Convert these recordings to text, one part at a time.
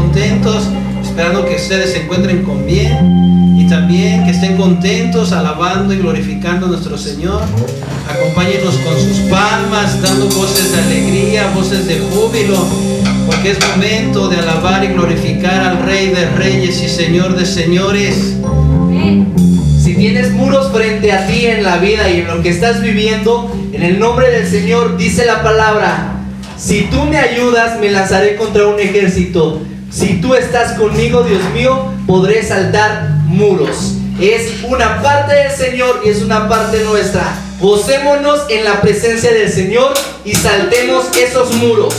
contentos, esperando que ustedes se encuentren con bien y también que estén contentos, alabando y glorificando a nuestro Señor. Acompáñenos con sus palmas, dando voces de alegría, voces de júbilo, porque es momento de alabar y glorificar al Rey de Reyes y Señor de Señores. Si tienes muros frente a ti en la vida y en lo que estás viviendo, en el nombre del Señor dice la palabra: si tú me ayudas, me lanzaré contra un ejército. Si tú estás conmigo, Dios mío, podré saltar muros. Es una parte del Señor y es una parte nuestra. Gocémonos en la presencia del Señor y saltemos esos muros.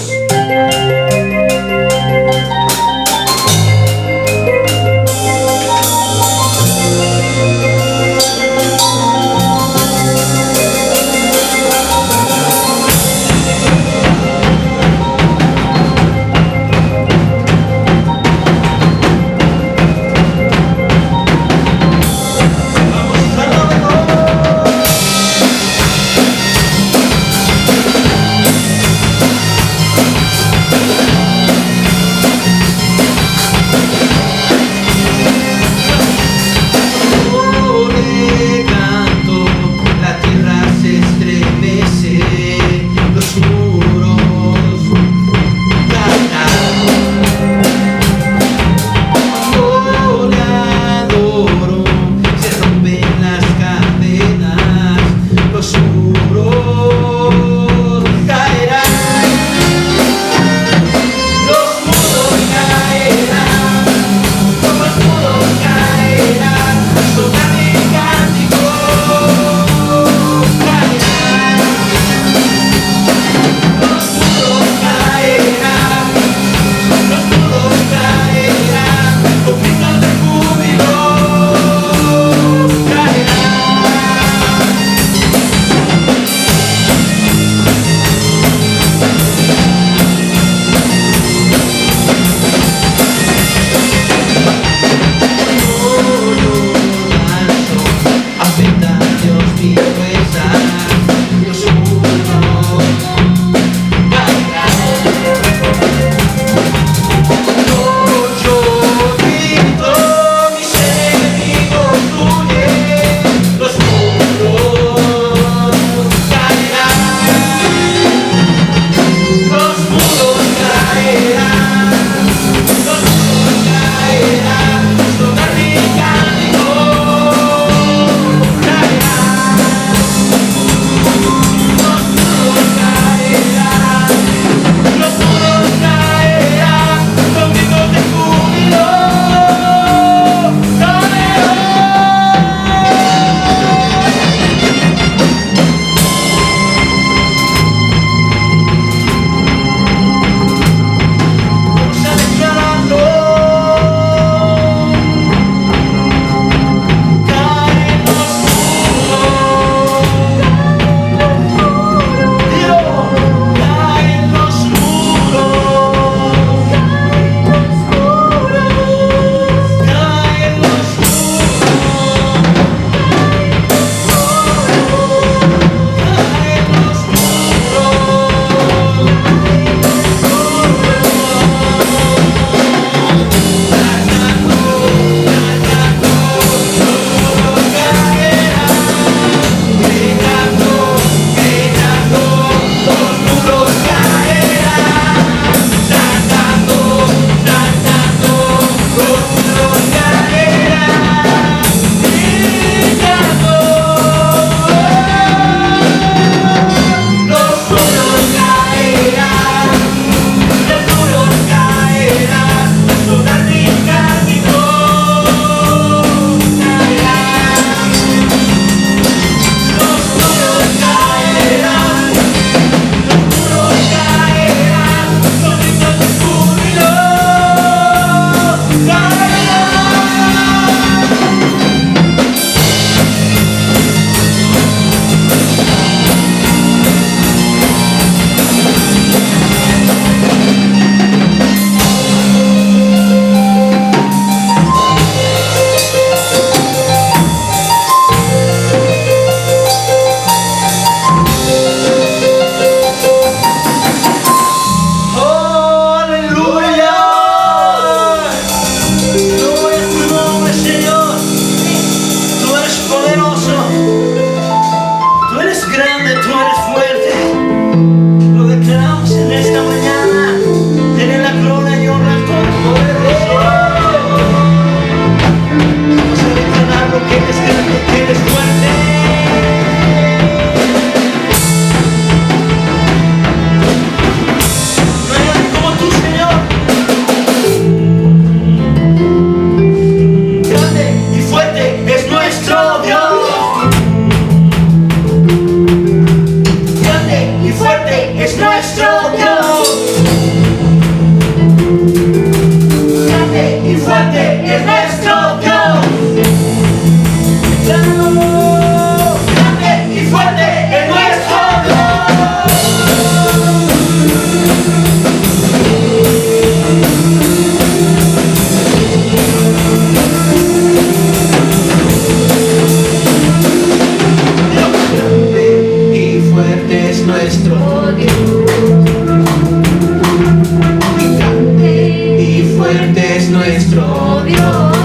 fuerte es nuestro Dios.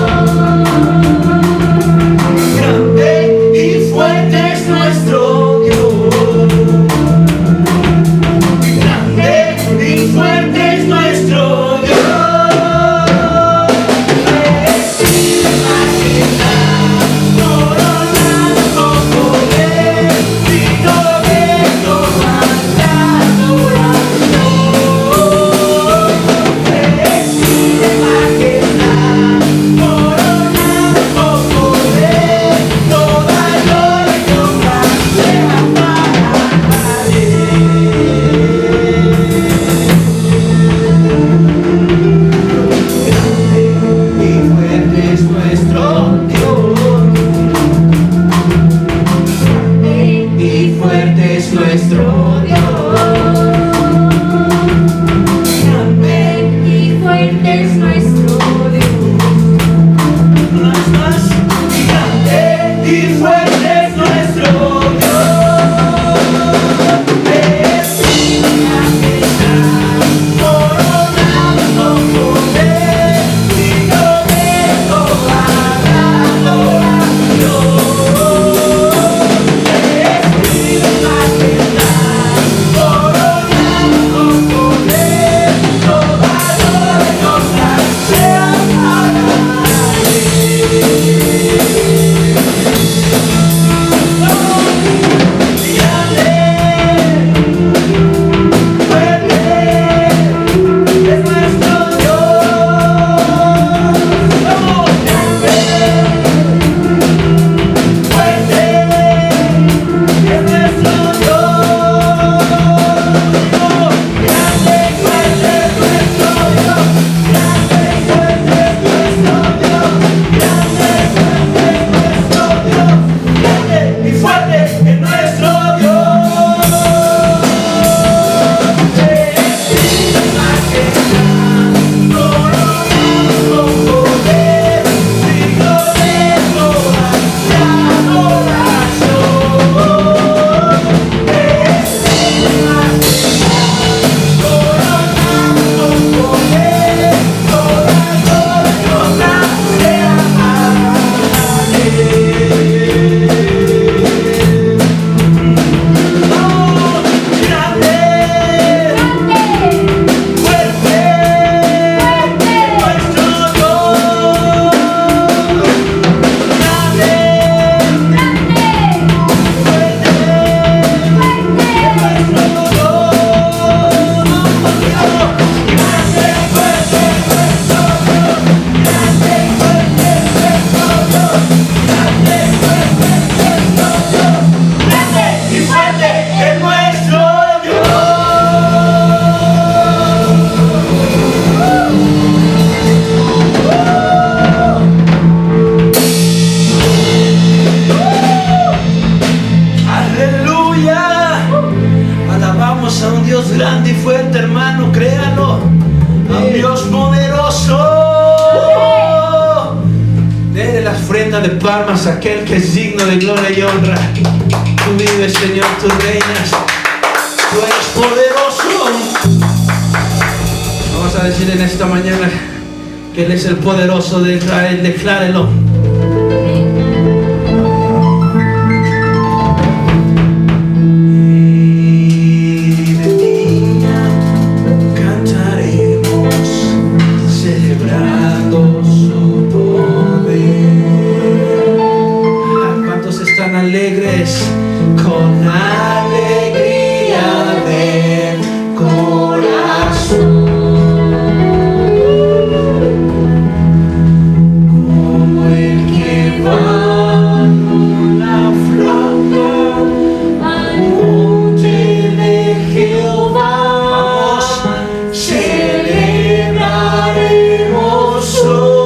Grande y fuerte es nuestro Dios. Grande y fuerte es nuestro Dios. Recibe majestad, coronado con poder, digno de toda la adoración. Recibe majestad, coronado con poder, toda gloria y honra sea para y fuerte es nuestro Dios. Y fuerte es nuestro Dios. Grande Y fuerte es nuestro Dios. más, más. Grande y fuerte es nuestro Dios. Recibe majestad, coronado con poder, digno de toda la adoración. Recibe majestad, coronado con poder, toda gloria y honra sea para grande y fuerte, hermano, créalo. A un Dios poderoso. Dele las ofrendas de palmas a aquel que es digno de gloria y honra. Tú vives, Señor, tú reinas. Tú eres poderoso. Vamos a decir en esta mañana que Él es el poderoso de Israel. Declárelo. Alegres con alegría de corazón, como el que va con la flauta al monte de Jehová. Celebraremos hoy.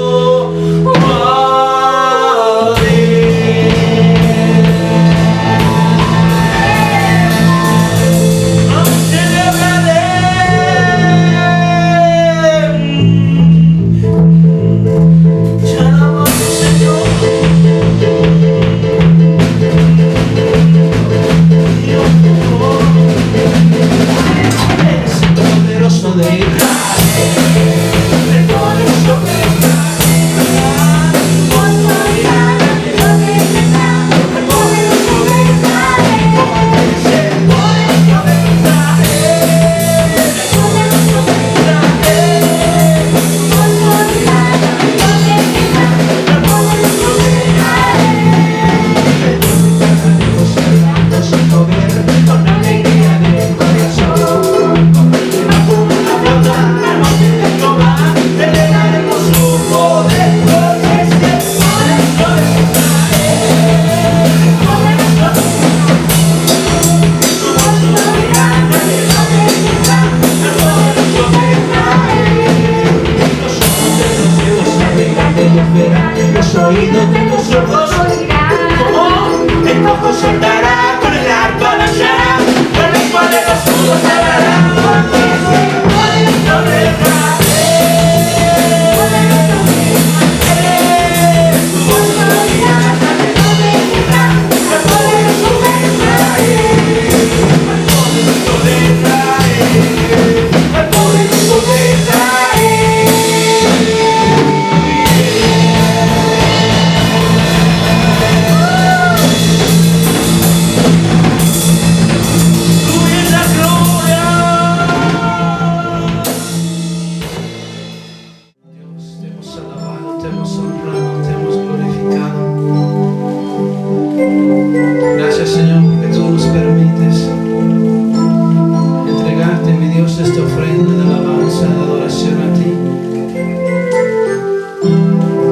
oído de los ojos oirán. ¿Cómo? El cojo saltará, con el arpa danzará, con el cual de los mudos hablará, porque es el poderoso del Rey. Gracias, Señor, porque tú nos permites entregarte, mi Dios, esta ofrenda de alabanza, de adoración a ti.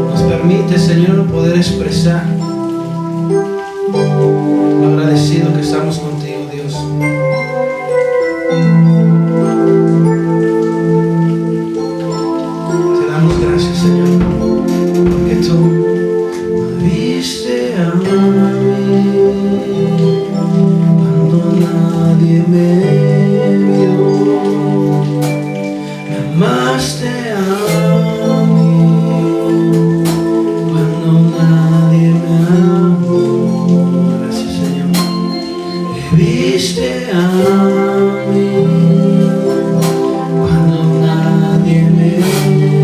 Nos permite, Señor, poder expresar lo agradecido que estamos contigo, Dios. Te damos gracias, Señor, porque tú me viste a mí cuando nadie me vio, me amaste a mí cuando nadie me amó. Gracias, Señor. Me viste a mí cuando nadie me vio,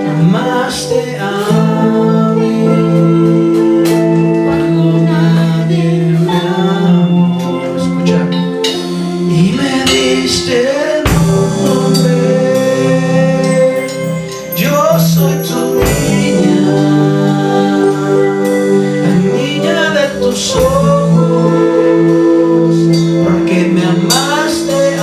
me amaste a mí cuando nadie me amó. Escucha. Y me diste el nombre, yo soy tu niña, la niña de tus ojos, porque me amaste a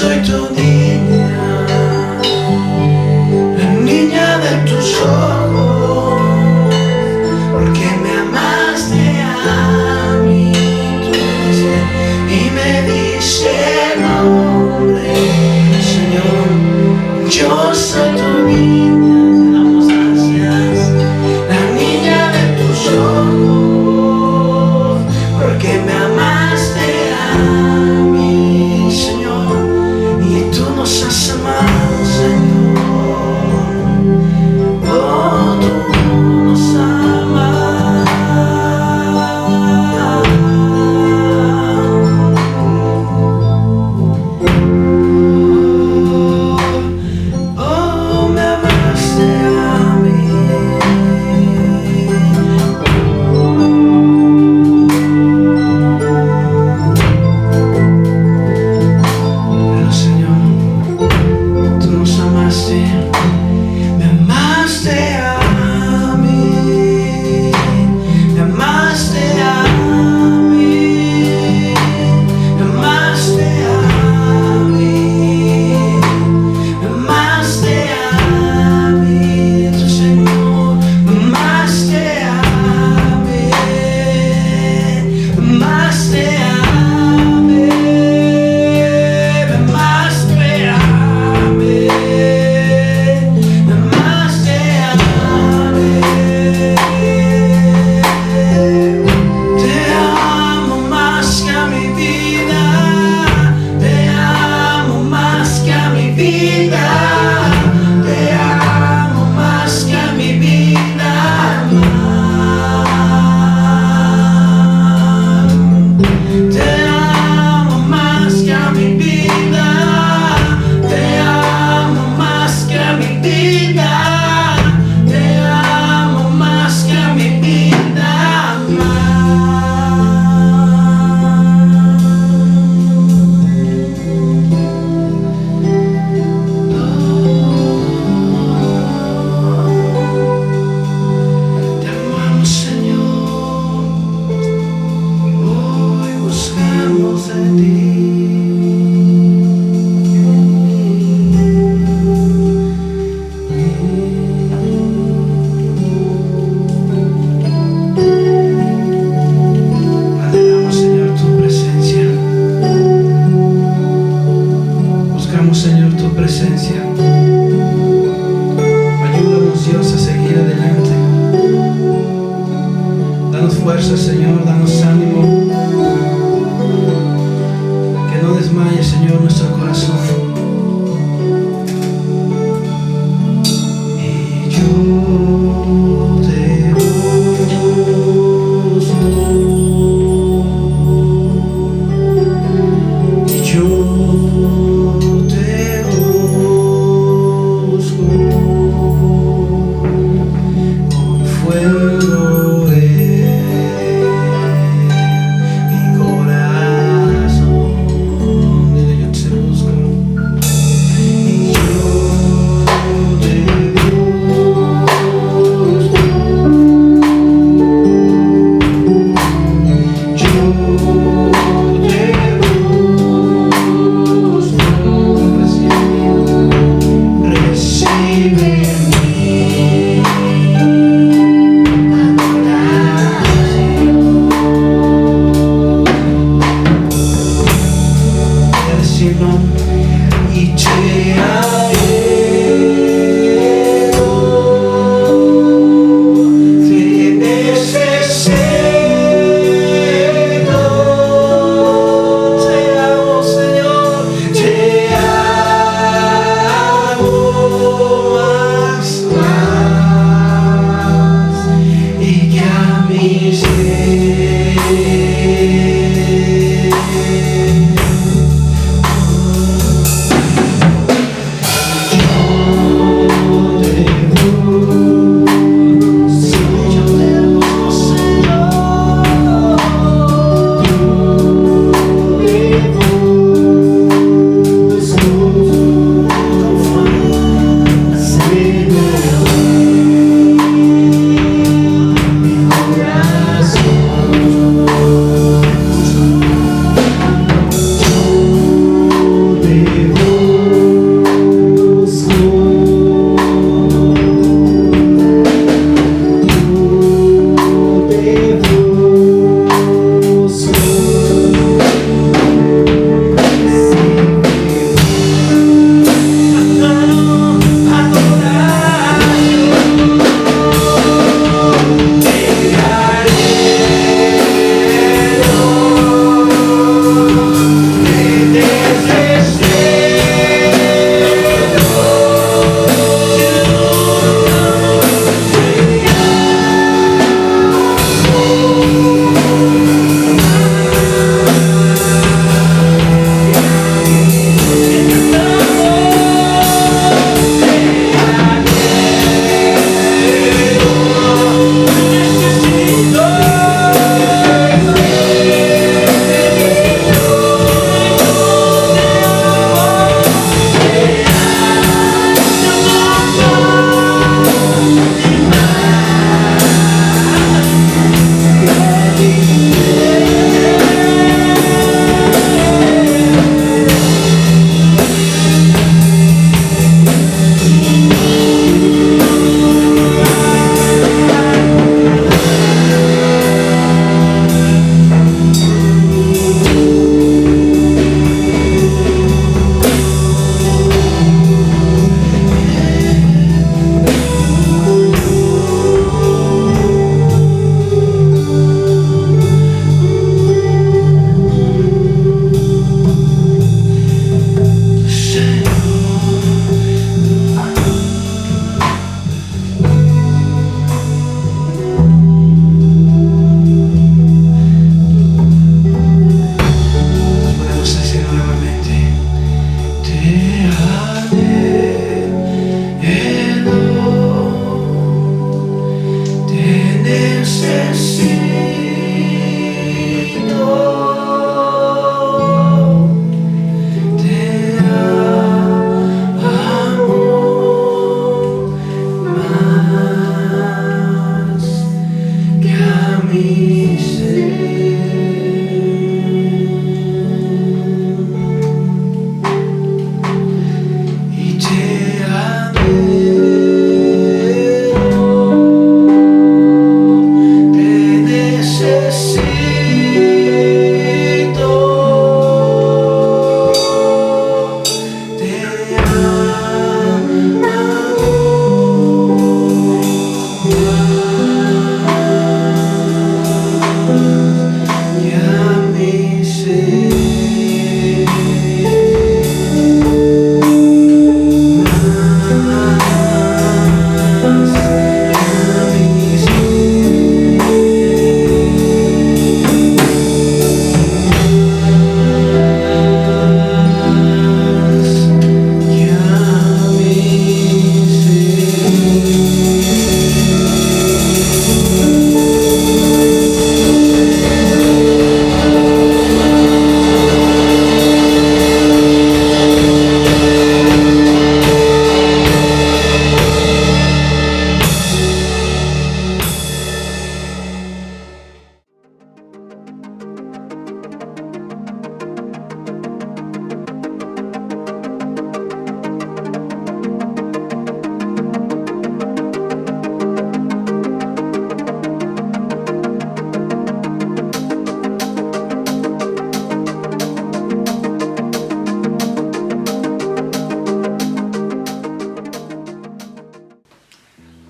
soy tu niña, la niña de tus ojos, porque me amaste a mí, tú me dices, y me dice el nombre, Señor, yo soy tu niña, te damos gracias, la niña de tus ojos, porque me amaste a mí, Señor, y tú nos has amado, Señor. Oh, tú nos amas. Oh, me amaste a mí. Pero Señor, tú nos amaste, me amaste a mí, me amaste a mí, me amaste a mí, me amaste a mí, tu Señor, me amaste a mí, me amaste a mí, me amaste a mí, me amaste a mí. Te amo más que a mi vida, te amo más que a mi vida, te amo más que a mi vida, te amo más que a mi vida, te amo más que a mi vida, te amo más que a mi vida, te amamos, Señor, hoy buscamos de ti. Anhelamos, Señor, tu presencia. Buscamos, Señor, tu presencia. Ayúdanos, Dios, a seguir adelante. Danos fuerza, Señor, danos ánimo. Que no desmaye, Señor, nuestro corazón. Y yo te busco, y yo te busco, con fuego en mi corazón. Dile, yo te busco. Y yo te busco. Yo te busco. Recibe mi adoración. Voy a decirlo. Y te anhelo, te necesito. Te amo, Señor, te amo más y que a mi ser.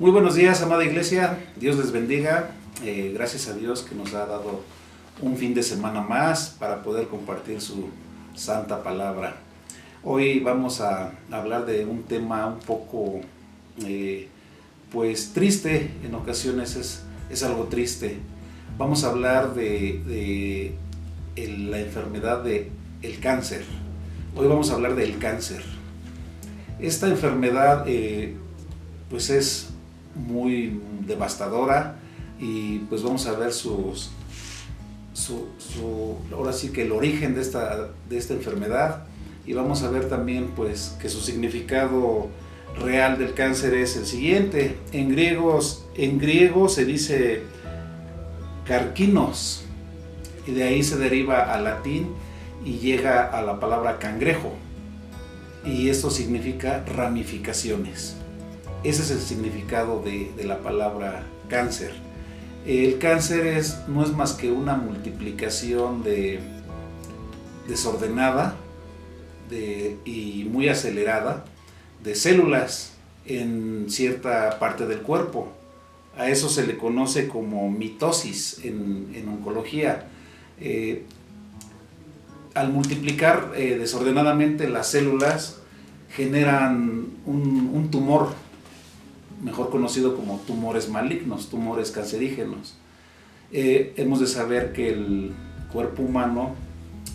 Muy buenos días, amada iglesia. Dios les bendiga. Gracias a Dios que nos ha dado un fin de semana más para poder compartir su santa palabra. Hoy vamos a hablar de un tema un poco pues triste. En ocasiones es algo triste. Vamos a hablar de la enfermedad del cáncer. Hoy vamos a hablar del cáncer. Esta enfermedad pues es muy devastadora y pues vamos a ver ahora sí que el origen de esta enfermedad, y vamos a ver también pues que su significado real del cáncer es el siguiente. En griego se dice carquinos, y de ahí se deriva al latín y llega a la palabra cangrejo, y esto significa ramificaciones. Ese es el significado de la palabra cáncer. El cáncer no es más que una multiplicación desordenada y muy acelerada de células en cierta parte del cuerpo. A eso se le conoce como mitosis en oncología. Al multiplicar desordenadamente las células, generan un tumor, mejor conocido como tumores malignos, tumores cancerígenos. Hemos de saber que el cuerpo humano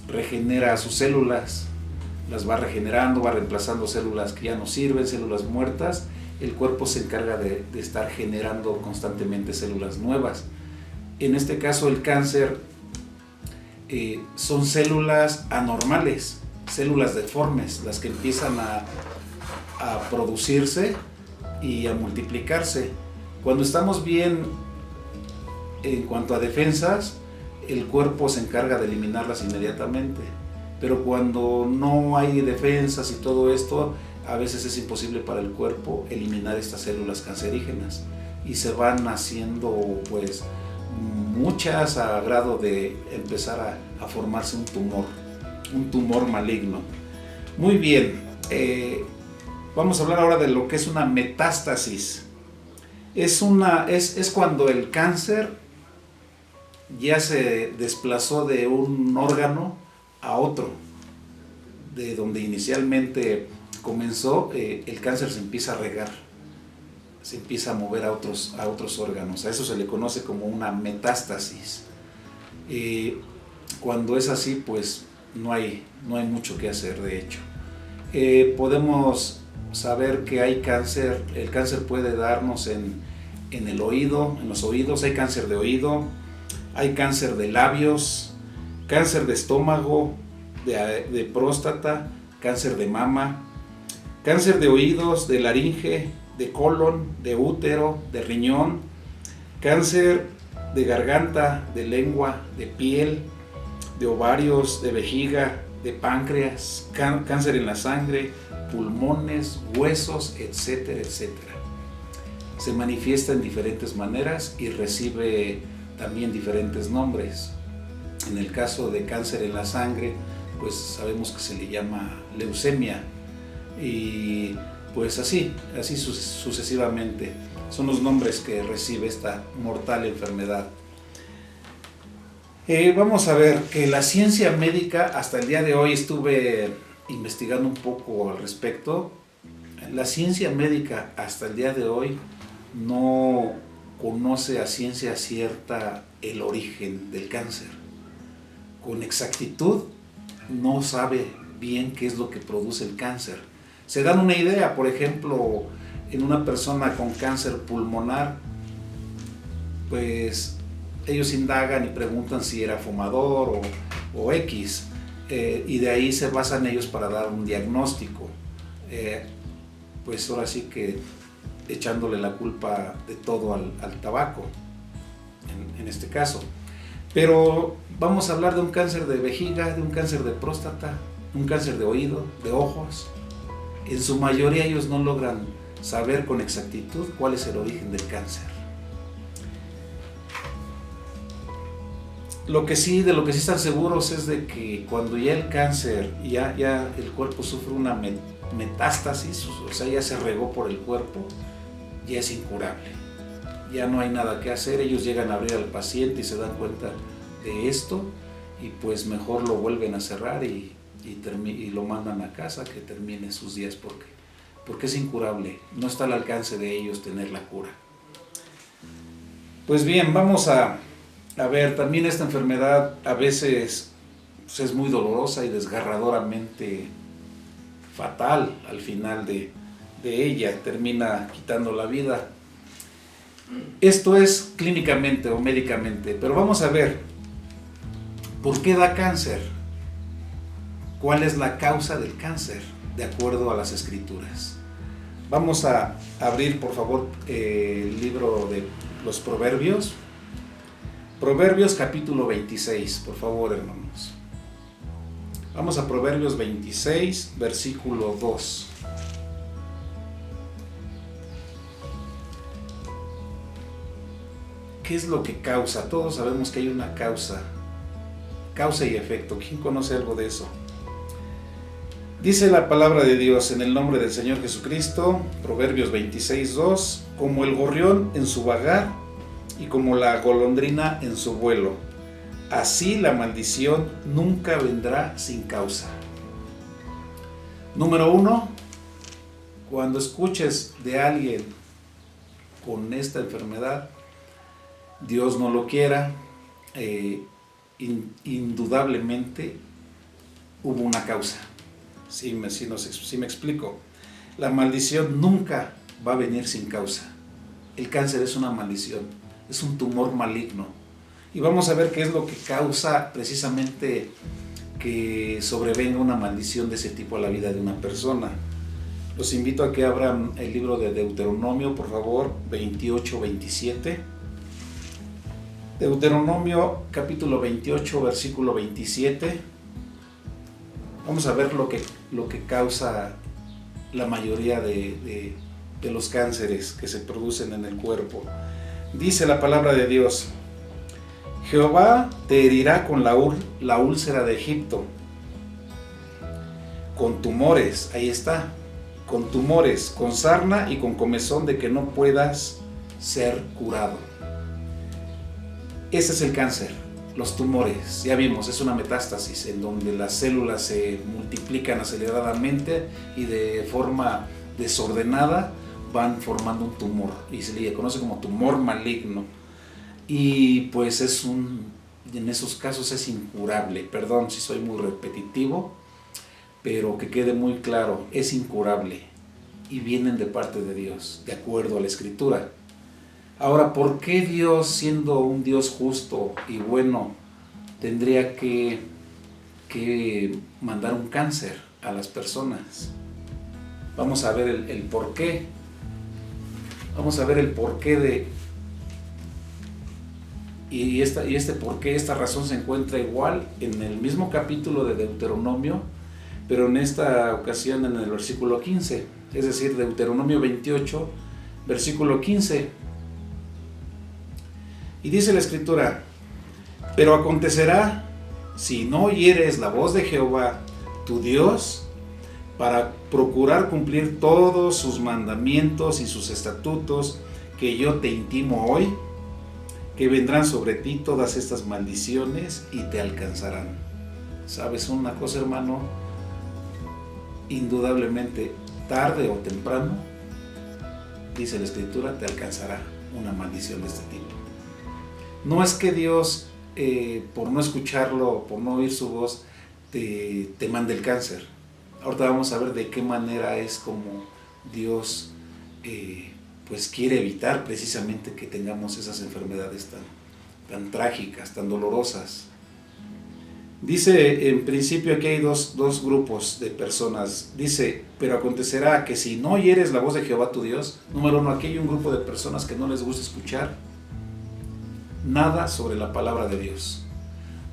regenera sus células, las va regenerando, va reemplazando células que ya no sirven, células muertas. El cuerpo se encarga de estar generando constantemente células nuevas. En este caso, el cáncer son células anormales, células deformes, las que empiezan a producirse y a multiplicarse. Cuando estamos bien en cuanto a defensas, el cuerpo se encarga de eliminarlas inmediatamente, pero cuando no hay defensas y todo esto, a veces es imposible para el cuerpo eliminar estas células cancerígenas, y se van haciendo pues muchas a grado de empezar a formarse un tumor maligno. Muy bien, vamos a hablar ahora de lo que es una metástasis. Es cuando el cáncer ya se desplazó de un órgano a otro. De donde inicialmente comenzó, el cáncer se empieza a regar, se empieza a mover a otros órganos. A eso se le conoce como una metástasis. Cuando es así, pues no hay mucho que hacer, de hecho. Podemos saber que hay cáncer. El cáncer puede darnos en el oído, en los oídos. Hay cáncer de oído, hay cáncer de labios, cáncer de estómago, de próstata, cáncer de mama, cáncer de oídos, de laringe, de colon, de útero, de riñón, cáncer de garganta, de lengua, de piel, de ovarios, de vejiga, de páncreas, cáncer en la sangre, pulmones, huesos, etcétera, etcétera. Se manifiesta en diferentes maneras y recibe también diferentes nombres. En el caso de cáncer en la sangre, pues sabemos que se le llama leucemia, y pues así sucesivamente son los nombres que recibe esta mortal enfermedad. Vamos a ver que la ciencia médica, hasta el día de hoy estuve investigando un poco al respecto. La ciencia médica hasta el día de hoy no conoce a ciencia cierta el origen del cáncer. Con exactitud no sabe bien qué es lo que produce el cáncer. Se dan una idea, por ejemplo, en una persona con cáncer pulmonar, pues ellos indagan y preguntan si era fumador o X, y de ahí se basan ellos para dar un diagnóstico, pues ahora sí que echándole la culpa de todo al tabaco, en este caso. Pero vamos a hablar de un cáncer de vejiga, de un cáncer de próstata, un cáncer de oído, de ojos. En su mayoría ellos no logran saber con exactitud cuál es el origen del cáncer. De lo que sí están seguros es de que cuando ya el cáncer, ya el cuerpo sufre una metástasis, o sea, ya se regó por el cuerpo, ya es incurable. Ya no hay nada que hacer. Ellos llegan a abrir al paciente y se dan cuenta de esto y pues mejor lo vuelven a cerrar y lo mandan a casa, que termine sus días, porque es incurable. No está al alcance de ellos tener la cura. Pues bien, vamos a ver, también esta enfermedad a veces pues, es muy dolorosa y desgarradoramente fatal. Al final de ella termina quitando la vida. Esto es clínicamente o médicamente, pero vamos a ver, ¿por qué da cáncer? ¿Cuál es la causa del cáncer? De acuerdo a las Escrituras. Vamos a abrir, por favor, el libro de los Proverbios. Proverbios capítulo 26, por favor, hermanos. Vamos a Proverbios 26, versículo 2. ¿Qué es lo que causa? Todos sabemos que hay una causa y efecto. ¿Quién conoce algo de eso? Dice la palabra de Dios en el nombre del Señor Jesucristo, Proverbios 26:2, como el gorrión en su vagar y como la golondrina en su vuelo, así la maldición nunca vendrá sin causa. Número 1, cuando escuches de alguien con esta enfermedad, Dios no lo quiera, indudablemente hubo una causa. Sí me explico. La maldición nunca va a venir sin causa. El cáncer es una maldición, es un tumor maligno. Y vamos a ver qué es lo que causa precisamente que sobrevenga una maldición de ese tipo a la vida de una persona. Los invito a que abran el libro de Deuteronomio, por favor, 28-27. Deuteronomio capítulo 28, versículo 27. Vamos a ver lo que causa la mayoría de los cánceres que se producen en el cuerpo. Dice la palabra de Dios: Jehová te herirá con la úlcera de Egipto, con tumores, ahí está, con tumores, con sarna y con comezón de que no puedas ser curado. Ese es el cáncer, los tumores. Ya vimos, es una metástasis en donde las células se multiplican aceleradamente y de forma desordenada van formando un tumor y se le conoce como tumor maligno. Y pues en esos casos es incurable. Perdón si soy muy repetitivo, pero que quede muy claro, es incurable y vienen de parte de Dios, de acuerdo a la Escritura. Ahora, ¿por qué Dios, siendo un Dios justo y bueno, tendría que mandar un cáncer a las personas? Vamos a ver el por qué. Vamos a ver el porqué de... Y este porqué, esta razón se encuentra igual en el mismo capítulo de Deuteronomio, pero en esta ocasión en el versículo 15, es decir, Deuteronomio 28, versículo 15. Y dice la Escritura: pero acontecerá, si no oyeres la voz de Jehová, tu Dios, para procurar cumplir todos sus mandamientos y sus estatutos que yo te intimo hoy, que vendrán sobre ti todas estas maldiciones y te alcanzarán. ¿Sabes una cosa, hermano? Indudablemente, tarde o temprano, dice la Escritura, te alcanzará una maldición de este tipo. No es que Dios, por no escucharlo, por no oír su voz, te mande el cáncer. Ahorita vamos a ver de qué manera es como Dios pues quiere evitar precisamente que tengamos esas enfermedades tan trágicas, tan dolorosas. Dice en principio aquí hay dos grupos de personas. Dice: pero acontecerá que si no oyeres la voz de Jehová tu Dios. Número 1, aquí hay un grupo de personas que no les gusta escuchar nada sobre la palabra de Dios.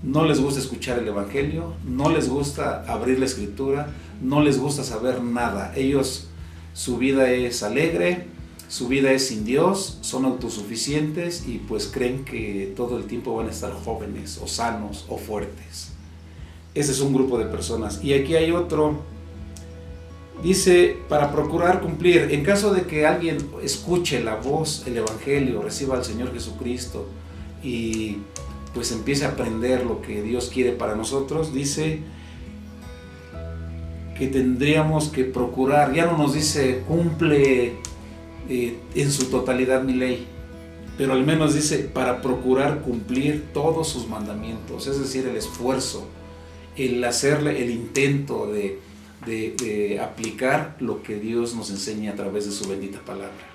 No les gusta escuchar el Evangelio, no les gusta abrir la Escritura, no les gusta saber nada. Ellos, su vida es alegre, su vida es sin Dios, son autosuficientes y pues creen que todo el tiempo van a estar jóvenes o sanos o fuertes. Ese es un grupo de personas. Y aquí hay otro Dice, para procurar cumplir, en caso de que alguien escuche la voz, el Evangelio, reciba al Señor Jesucristo y pues empiece a aprender lo que Dios quiere para nosotros, dice que tendríamos que procurar, ya no nos dice cumple en su totalidad mi ley, pero al menos dice para procurar cumplir todos sus mandamientos, es decir, el esfuerzo, el hacerle el intento de aplicar lo que Dios nos enseña a través de su bendita palabra.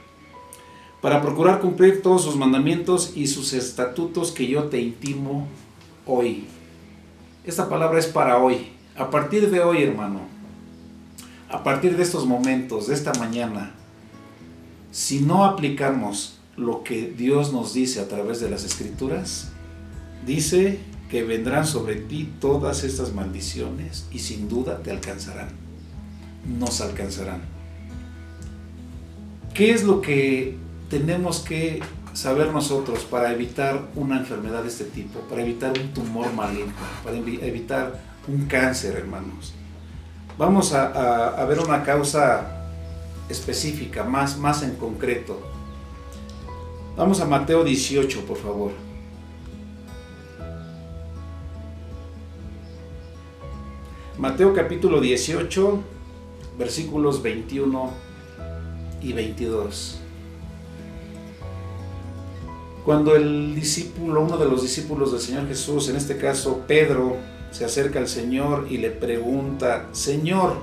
Para procurar cumplir todos sus mandamientos y sus estatutos que yo te intimo hoy. Esta palabra es para hoy. A partir de hoy, hermano, a partir de estos momentos, de esta mañana, si no aplicamos lo que Dios nos dice a través de las Escrituras, dice que vendrán sobre ti todas estas maldiciones y sin duda te alcanzarán. Nos alcanzarán. ¿Qué es lo que tenemos que saber nosotros para evitar una enfermedad de este tipo, para evitar un tumor maligno, para evitar un cáncer, hermanos? Vamos a ver una causa específica, más en concreto. Vamos a Mateo 18, por favor. Mateo capítulo 18, versículos 21 y 22. Cuando uno de los discípulos del Señor Jesús, en este caso Pedro, se acerca al Señor y le pregunta: Señor,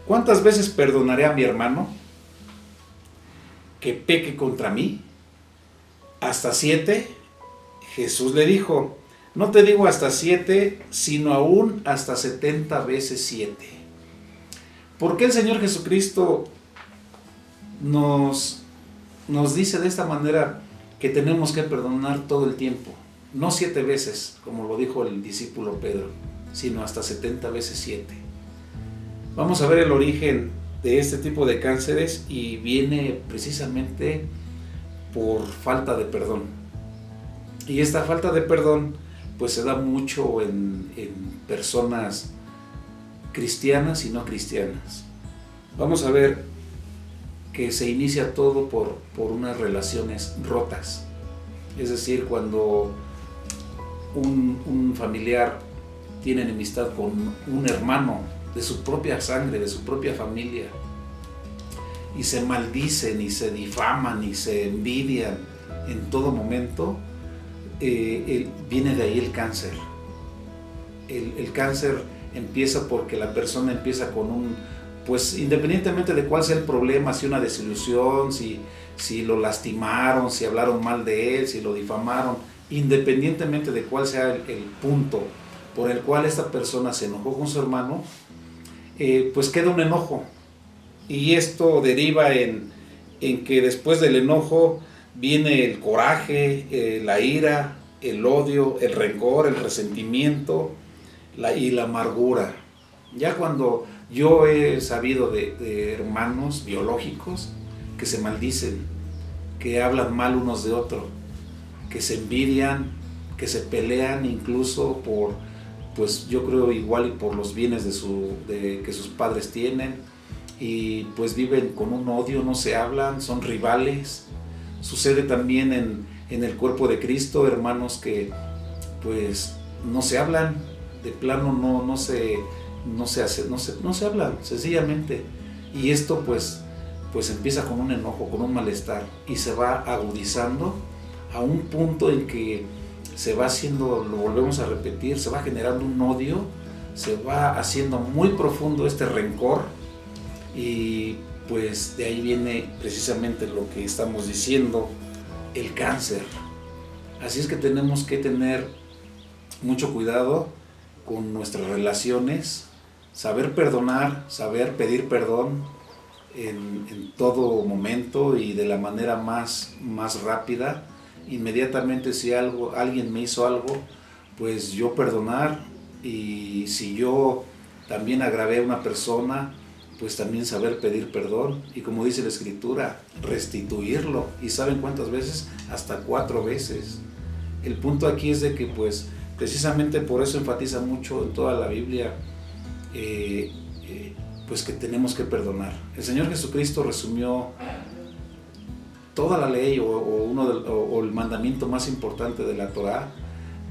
¿cuántas veces perdonaré a mi hermano que peque contra mí? ¿Hasta 7? Jesús le dijo: no te digo hasta 7, sino aún hasta 70 veces 7. ¿Por qué el Señor Jesucristo nos dice de esta manera que tenemos que perdonar todo el tiempo? No 7 veces, como lo dijo el discípulo Pedro, sino hasta 70 veces 7. Vamos a ver el origen de este tipo de cánceres y viene precisamente por falta de perdón. Y esta falta de perdón pues se da mucho en personas cristianas y no cristianas. Vamos a ver que se inicia todo por unas relaciones rotas. Es decir, cuando un familiar tiene enemistad con un hermano de su propia sangre, de su propia familia, y se maldicen y se difaman y se envidian en todo momento, viene de ahí el cáncer. El cáncer empieza porque la persona empieza con pues independientemente de cuál sea el problema, si una desilusión, si lo lastimaron, si hablaron mal de él, si lo difamaron, independientemente de cuál sea el punto por el cual esta persona se enojó con su hermano, pues queda un enojo. Y esto deriva en que después del enojo viene el coraje, la ira, el odio, el rencor, el resentimiento y la amargura. Ya cuando yo he sabido de hermanos biológicos que se maldicen, que hablan mal unos de otros, que se envidian, que se pelean incluso por, pues yo creo igual y por los bienes que sus padres tienen, y pues viven con un odio, no se hablan, son rivales. Sucede también en el cuerpo de Cristo, hermanos que pues no se hablan, de plano no se hablan sencillamente, y esto pues empieza con un enojo, con un malestar, y se va agudizando a un punto en que se va haciendo, lo volvemos a repetir, se va generando un odio, se va haciendo muy profundo este rencor, y pues de ahí viene precisamente lo que estamos diciendo, el cáncer. Así es que tenemos que tener mucho cuidado con nuestras relaciones, saber perdonar, saber pedir perdón en todo momento y de la manera más rápida. Inmediatamente si alguien me hizo algo, pues yo perdonar, y si yo también agravé a una persona, pues también saber pedir perdón, y como dice la Escritura, restituirlo. ¿Y saben cuántas veces? Hasta 4 veces. El punto aquí es de que pues precisamente por eso enfatiza mucho en toda la Biblia pues que tenemos que perdonar. El Señor Jesucristo resumió toda la ley o el mandamiento más importante de la Torá,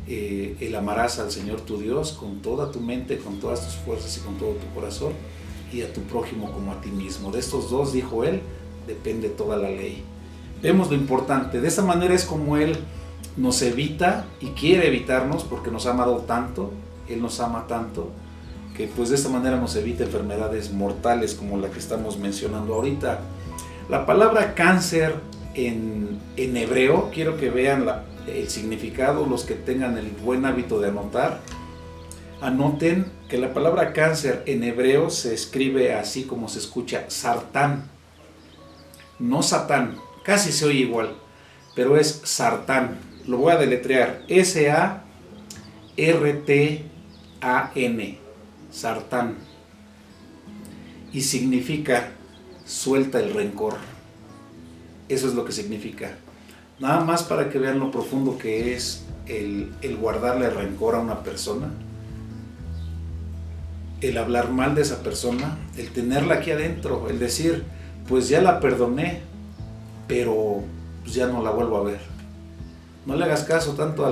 el amarás al Señor tu Dios con toda tu mente, con todas tus fuerzas y con todo tu corazón, y a tu prójimo como a ti mismo. De estos dos, dijo Él, depende toda la ley. Vemos lo importante. De esa manera es como Él nos evita y quiere evitarnos, porque nos ha amado tanto, Él nos ama tanto, que pues de esta manera nos evita enfermedades mortales como la que estamos mencionando ahorita. La palabra cáncer en hebreo, quiero que vean el significado, los que tengan el buen hábito de anotar, anoten que la palabra cáncer en hebreo se escribe así como se escucha, sartán, no satán, casi se oye igual, pero es sartán. Lo voy a deletrear, S-A-R-T-A-N, sartán, y significa suelta el rencor. Eso es lo que significa. Nada más para que vean lo profundo que es el guardarle rencor a una persona, el hablar mal de esa persona, el tenerla aquí adentro, el decir, pues ya la perdoné, pero pues ya no la vuelvo a ver. No le hagas caso tanto a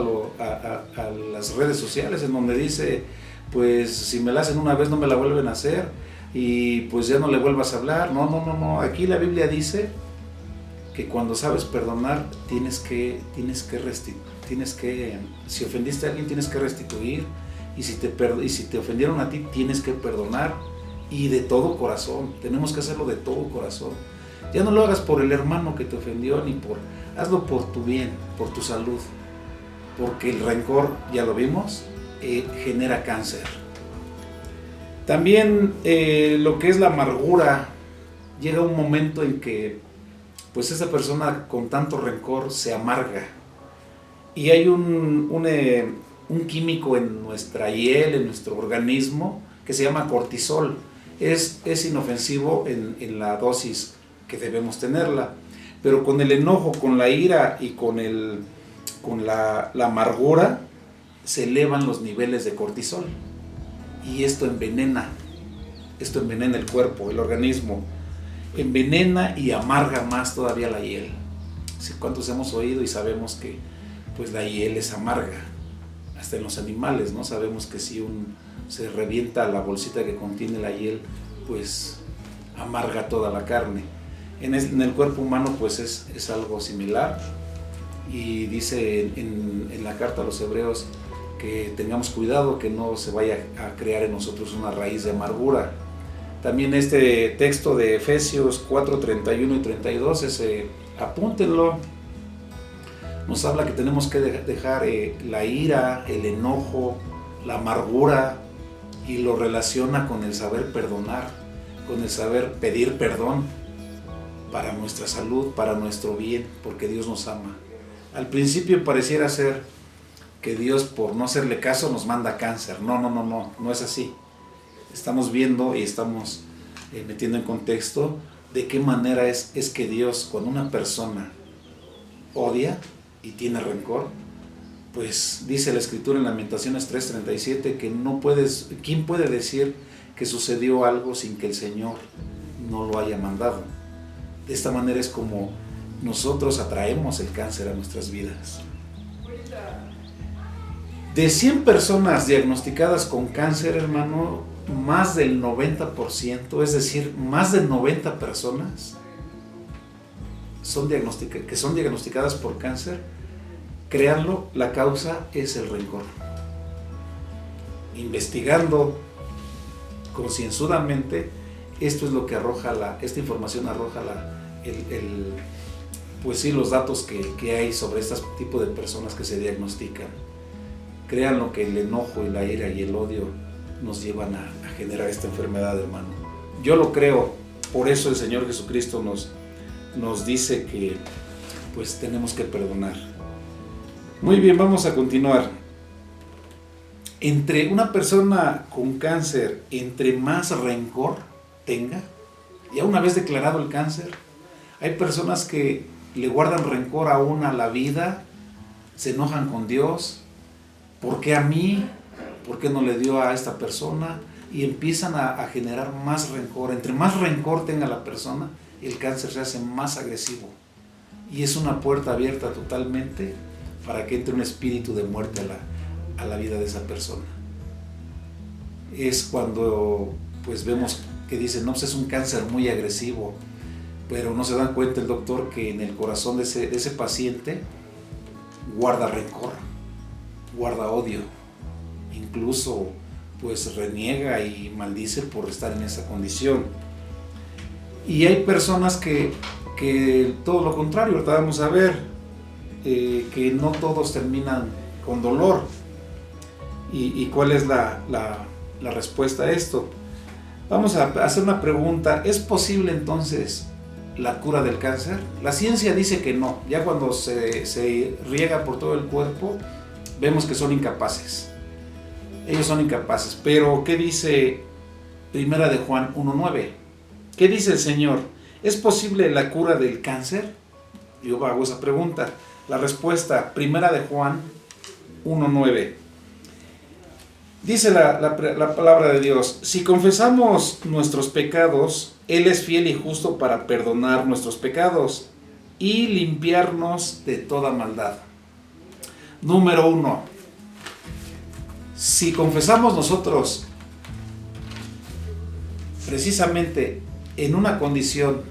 las redes sociales en donde dice, pues si me la hacen una vez no me la vuelven a hacer y pues ya no le vuelvas a hablar. No. Aquí la Biblia dice que cuando sabes perdonar tienes que si ofendiste a alguien tienes que restituir, y si te ofendieron a ti tienes que perdonar, y de todo corazón. Tenemos que hacerlo de todo corazón. Ya no lo hagas por el hermano que te ofendió, hazlo por tu bien, por tu salud, porque el rencor, ya lo vimos, genera cáncer. También lo que es la amargura, llega un momento en que pues esa persona con tanto rencor se amarga, y hay un químico en nuestra hiel, en nuestro organismo, que se llama cortisol. Es inofensivo en la dosis que debemos tenerla, pero con el enojo, con la ira y con la amargura se elevan los niveles de cortisol, y esto envenena el cuerpo, el organismo, envenena y amarga más todavía la hiel. ¿Cuántos hemos oído y sabemos que pues la hiel es amarga? Hasta en los animales, ¿no? Sabemos que si se revienta la bolsita que contiene la hiel, pues amarga toda la carne. En el cuerpo humano pues es algo similar, y dice en la carta a los hebreos que tengamos cuidado que no se vaya a crear en nosotros una raíz de amargura. También este texto de Efesios 4, 31 y 32, apúntenlo, nos habla que tenemos que dejar la ira, el enojo, la amargura, y lo relaciona con el saber perdonar, con el saber pedir perdón para nuestra salud, para nuestro bien, porque Dios nos ama. Al principio pareciera ser que Dios, por no hacerle caso, nos manda cáncer. No es así. Estamos viendo y estamos metiendo en contexto de qué manera es que Dios, cuando una persona odia y tiene rencor, pues dice la Escritura en Lamentaciones 3:37 que ¿quién puede decir que sucedió algo sin que el Señor no lo haya mandado? De esta manera es como nosotros atraemos el cáncer a nuestras vidas. De 100 personas diagnosticadas con cáncer, hermano, más del 90%, es decir, más de 90 personas que son diagnosticadas por cáncer, créanlo, la causa es el rencor. Investigando concienzudamente, esto es lo que esta información arroja pues sí, los datos que hay sobre este tipo de personas que se diagnostican. Créanlo que el enojo y la ira y el odio nos llevan a generar esta enfermedad, hermano. Yo lo creo, por eso el Señor Jesucristo nos dice que pues tenemos que perdonar. Muy bien, vamos a continuar. Entre una persona con cáncer, entre más rencor tenga, ya una vez declarado el cáncer, hay personas que le guardan rencor aún a la vida, se enojan con Dios. ¿Por qué a mí? ¿Por qué no le dio a esta persona? y empiezan a generar más rencor. Entre más rencor tenga la persona, el cáncer se hace más agresivo. Y es una puerta abierta totalmente para que entre un espíritu de muerte a la vida de esa persona. Es cuando pues vemos que dicen, no, pues es un cáncer muy agresivo, pero no se dan cuenta el doctor que en el corazón de ese paciente guarda rencor, guarda odio, incluso pues reniega y maldice por estar en esa condición. Y hay personas que todo lo contrario, ahorita vamos a ver que no todos terminan con dolor. ¿Y cuál es la respuesta a esto? Vamos a hacer una pregunta. ¿Es posible entonces la cura del cáncer? La ciencia dice que no. Ya cuando se riega por todo el cuerpo, vemos que son incapaces. Ellos son incapaces. Pero, ¿qué dice 1 de Juan 1:9? ¿Qué dice el Señor? ¿Es posible la cura del cáncer? Yo hago esa pregunta. La respuesta, 1 de Juan 1:9. Dice la palabra de Dios: si confesamos nuestros pecados, Él es fiel y justo para perdonar nuestros pecados y limpiarnos de toda maldad. Número 1. Si confesamos nosotros precisamente en una condición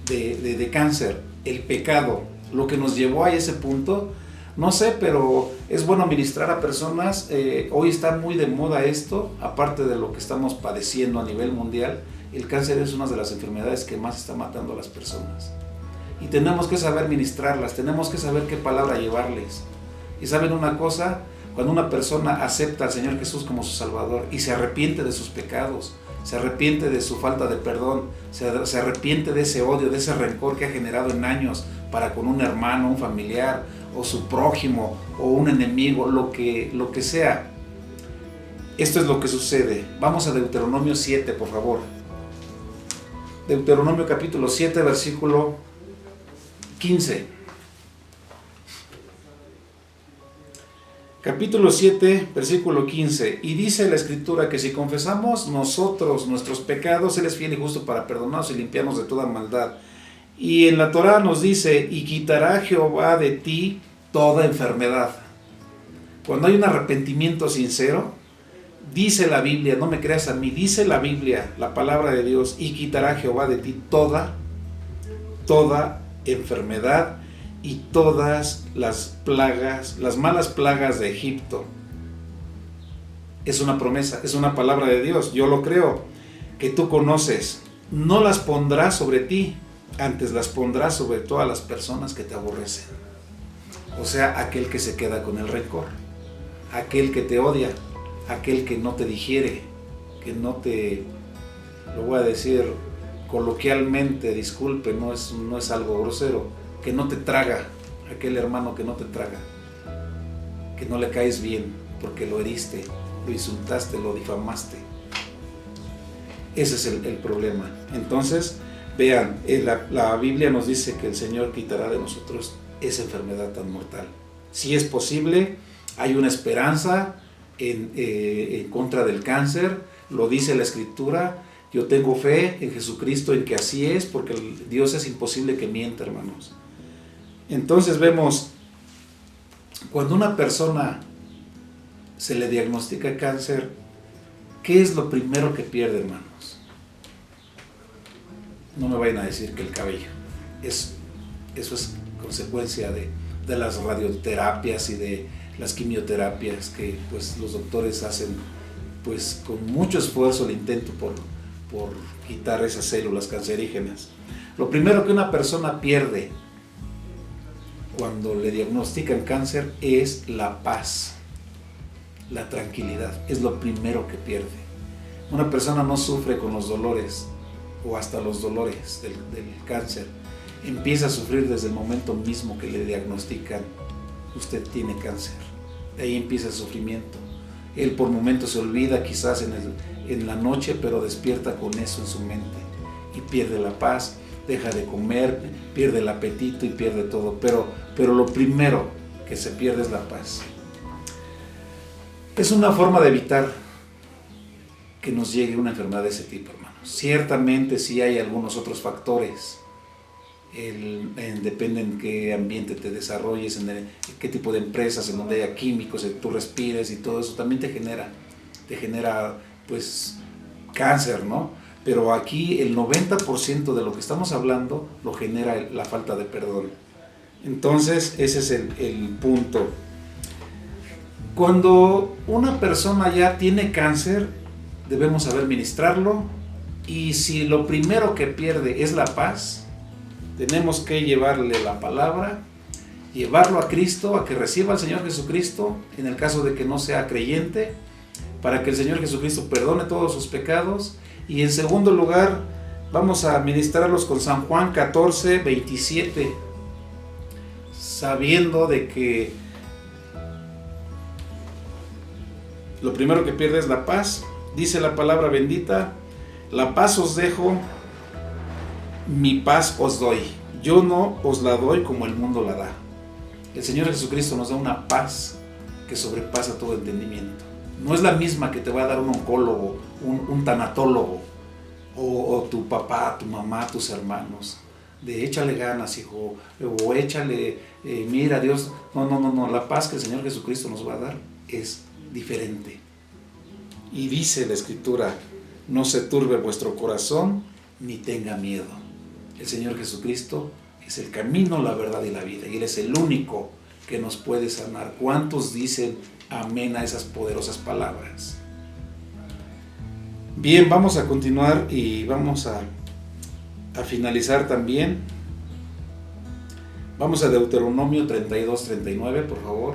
de cáncer, el pecado, lo que nos llevó a ese punto, no sé, pero es bueno ministrar a personas. Hoy está muy de moda esto, aparte de lo que estamos padeciendo a nivel mundial. El cáncer es una de las enfermedades que más está matando a las personas. Y tenemos que saber ministrarlas, tenemos que saber qué palabra llevarles. Y ¿saben una cosa? Cuando una persona acepta al Señor Jesús como su Salvador y se arrepiente de sus pecados, se arrepiente de su falta de perdón, se arrepiente de ese odio, de ese rencor que ha generado en años para con un hermano, un familiar, o su prójimo, o un enemigo, lo que sea. Esto es lo que sucede. Vamos a Deuteronomio 7, por favor. Deuteronomio capítulo 7, versículo 15. Capítulo 7, versículo 15. Y dice la Escritura que si confesamos nosotros nuestros pecados, Él es fiel y justo para perdonarnos y limpiarnos de toda maldad. Y en la Torá nos dice: y quitará Jehová de ti toda enfermedad. Cuando hay un arrepentimiento sincero, dice la Biblia, no me creas a mí, dice la Biblia, la palabra de Dios: y quitará Jehová de ti toda enfermedad y todas las plagas, las malas plagas de Egipto. Es una promesa, es una palabra de Dios, yo lo creo, que tú conoces. No las pondrás sobre ti, antes las pondrás sobre todas las personas que te aborrecen. O sea, aquel que se queda con el rencor, aquel que te odia, aquel que no te digiere, que no te, lo voy a decir coloquialmente, disculpe, no es algo grosero, que no te traga, aquel hermano que no te traga, que no le caes bien porque lo heriste, lo insultaste, lo difamaste. Ese es el problema. Entonces, vean, la Biblia nos dice que el Señor quitará de nosotros esa enfermedad tan mortal. Si es posible, hay una esperanza en contra del cáncer, lo dice la Escritura. Yo tengo fe en Jesucristo en que así es, porque Dios es imposible que mienta, hermanos. Entonces vemos, cuando una persona se le diagnostica cáncer, ¿qué es lo primero que pierde, hermanos? No me vayan a decir que el cabello. Eso es consecuencia de las radioterapias y de las quimioterapias que pues los doctores hacen pues con mucho esfuerzo el intento por quitar esas células cancerígenas. Lo primero que una persona pierde cuando le diagnostican cáncer es la paz, la tranquilidad, es lo primero que pierde. Una persona no sufre con los dolores o hasta los dolores del cáncer, empieza a sufrir desde el momento mismo que le diagnostican: usted tiene cáncer. De ahí empieza el sufrimiento. Él por momentos se olvida quizás en la noche, pero despierta con eso en su mente y pierde la paz, deja de comer, pierde el apetito y pierde todo, pero lo primero que se pierde es la paz. Es una forma de evitar que nos llegue una enfermedad de ese tipo, hermanos. Ciertamente sí hay algunos otros factores. Depende en qué ambiente te desarrolles, en qué tipo de empresas, en donde haya químicos, que tú respires y todo eso también te genera pues cáncer, ¿no? Pero aquí el 90% de lo que estamos hablando lo genera la falta de perdón. Entonces ese es el punto. Cuando una persona ya tiene cáncer, debemos saber ministrarlo, y si lo primero que pierde es la paz, tenemos que llevarle la palabra, llevarlo a Cristo, a que reciba al Señor Jesucristo, en el caso de que no sea creyente, para que el Señor Jesucristo perdone todos sus pecados. Y en segundo lugar, vamos a ministrarlos con San Juan 14, 27, sabiendo de que lo primero que pierde es la paz. Dice la palabra bendita: la paz os dejo, mi paz os doy. Yo no os la doy como el mundo la da. El Señor Jesucristo nos da una paz que sobrepasa todo entendimiento. No es la misma que te va a dar un oncólogo, un tanatólogo, o tu papá, tu mamá, tus hermanos. De échale ganas, hijo, o échale, mira Dios. No. La paz que el Señor Jesucristo nos va a dar es diferente. Y dice la Escritura: no se turbe vuestro corazón, ni tenga miedo. El Señor Jesucristo es el camino, la verdad y la vida, y Él es el único que nos puede sanar. ¿Cuántos dicen amén a esas poderosas palabras? Bien, vamos a continuar y vamos a finalizar también. Vamos a Deuteronomio 32, 39, por favor.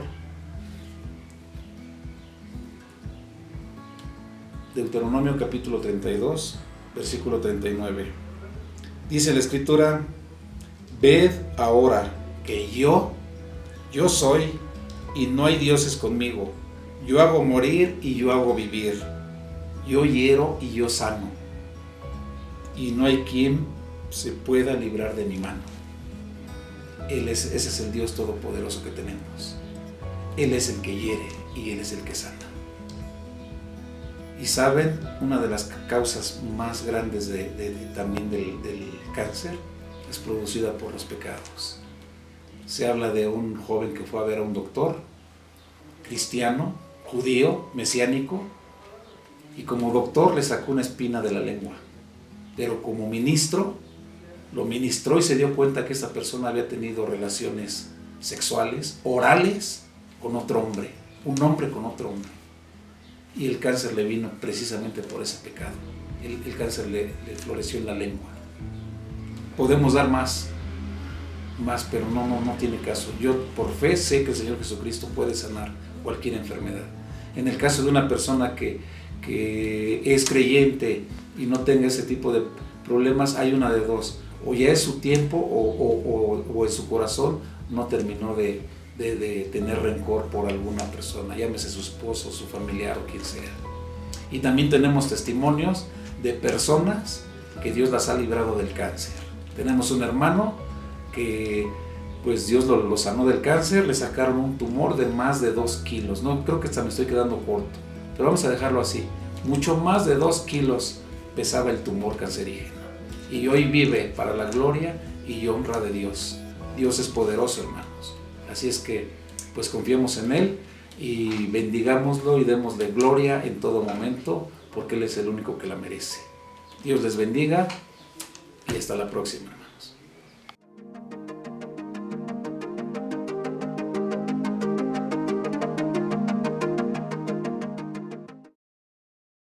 Deuteronomio capítulo 32, versículo 39. Dice la Escritura: ved ahora que yo soy, y no hay dioses conmigo. Yo hago morir y yo hago vivir. Yo hiero y yo sano. Y no hay quien se pueda librar de mi mano. Ese es el Dios todopoderoso que tenemos. Él es el que hiere y Él es el que sana. Y saben, una de las causas más grandes también del cáncer es producida por los pecados. Se habla de un joven que fue a ver a un doctor cristiano, judío, mesiánico, y como doctor le sacó una espina de la lengua, pero como ministro lo ministró y se dio cuenta que esa persona había tenido relaciones sexuales, orales, con otro hombre, un hombre con otro hombre. Y el cáncer le vino precisamente por ese pecado. El cáncer le floreció en la lengua. Podemos dar más, pero no tiene caso. Yo por fe sé que el Señor Jesucristo puede sanar cualquier enfermedad. En el caso de una persona que es creyente y no tenga ese tipo de problemas, hay una de dos: o ya es su tiempo, o en su corazón no terminó de tener rencor por alguna persona, llámese su esposo, su familiar o quien sea. Y también tenemos testimonios de personas que Dios las ha librado del cáncer. Tenemos un hermano que pues Dios lo sanó del cáncer, le sacaron un tumor de más de 2 kilos. No, creo que hasta me estoy quedando corto, pero vamos a dejarlo así. Mucho más de 2 kilos pesaba el tumor cancerígeno. Y hoy vive para la gloria y honra de Dios. Dios es poderoso, hermanos. Así es que pues confiemos en Él y bendigámoslo y démosle gloria en todo momento, porque Él es el único que la merece. Dios les bendiga y hasta la próxima.